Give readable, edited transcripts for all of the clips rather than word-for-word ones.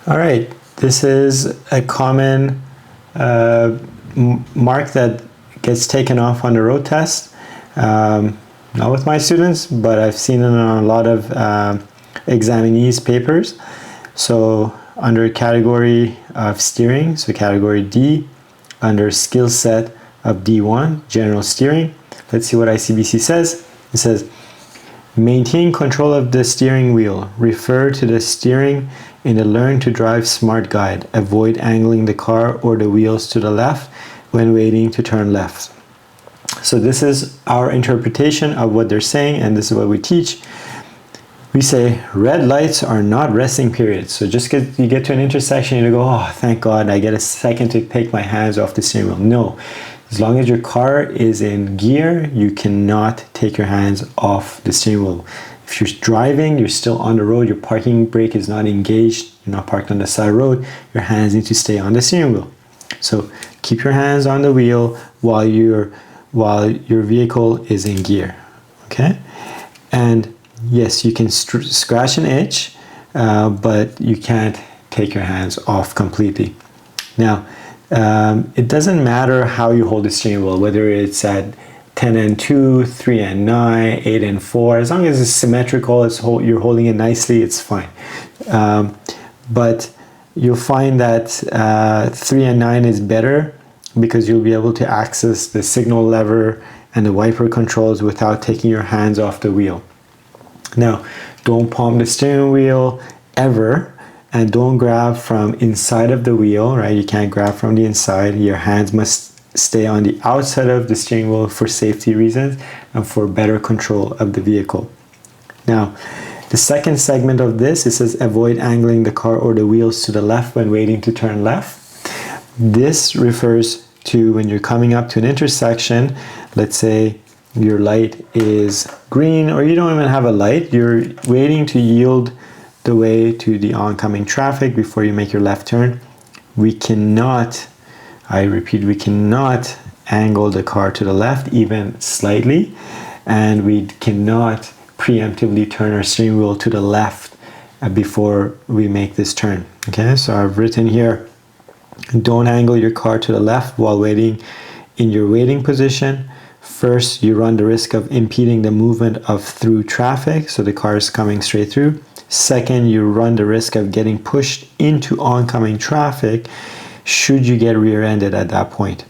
All right, this is a common mark that gets taken off on the road test. Not with my students, but I've seen it on a lot of examinees' papers. So under category of steering, so category D, under skill set of D1, general steering, let's see what ICBC says. It says, maintain control of the steering wheel. Refer to the steering in the Learn to Drive Smart Guide. Avoid angling the car or the wheels to the left when waiting to turn left. So this is our interpretation of what they're saying, and this is what we teach. We say red lights are not resting periods. So just because you get to an intersection, you go, oh, thank God, I get a second to take my hands off the steering wheel. No, as long as your car is in gear, you cannot take your hands off the steering wheel. If you're driving, you're still on the road, your parking brake is not engaged, you're not parked on the side of the road, your hands need to stay on the steering wheel. So keep your hands on the wheel while your vehicle is in gear, okay? And yes, you can scratch an itch, but you can't take your hands off completely. Now, it doesn't matter how you hold the steering wheel, whether it's at 10 and 2, 3 and 9, 8 and 4, as long as it's symmetrical, you're holding it nicely, it's fine. But you'll find that 3 and 9 is better because you'll be able to access the signal lever and the wiper controls without taking your hands off the wheel. Now, don't palm the steering wheel ever, and don't grab from inside of the wheel, right? You can't grab from the inside. Your hands must stay on the outside of the steering wheel for safety reasons and for better control of the vehicle. Now, the second segment of this, it says avoid angling the car or the wheels to the left when waiting to turn left. This refers to when you're coming up to an intersection. Let's say your light is green, or you don't even have a light, you're waiting to yield the way to the oncoming traffic before you make your left turn. We cannot, I repeat, we cannot angle the car to the left even slightly, and we cannot preemptively turn our steering wheel to the left before we make this turn. Okay, so I've written here, don't angle your car to the left while waiting in your waiting position. First, you run the risk of impeding the movement of through traffic, so the car is coming straight through. Second, you run the risk of getting pushed into oncoming traffic should you get rear-ended at that point.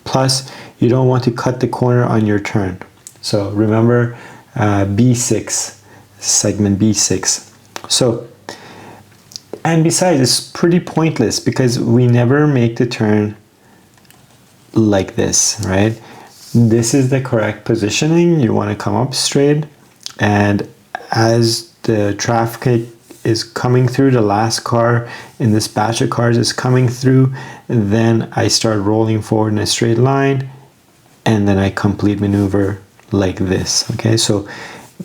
Plus, you don't want to cut the corner on your turn. So remember B6, segment B6. So, and besides, it's pretty pointless because we never make the turn like this, right? This is the correct positioning. You want to come up straight, and as the traffic is coming through, the last car in this batch of cars is coming through, then I start rolling forward in a straight line, and then I complete maneuver like this. Okay, so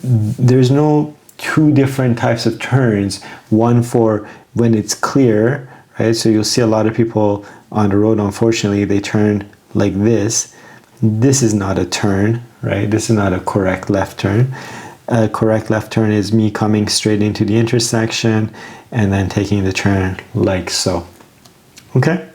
there's no two different types of turns, one for when it's clear, right? So you'll see a lot of people on the road, unfortunately, they turn like this. This is not a turn, right? This is not a correct left turn. A correct left turn is me coming straight into the intersection and then taking the turn like so. Okay?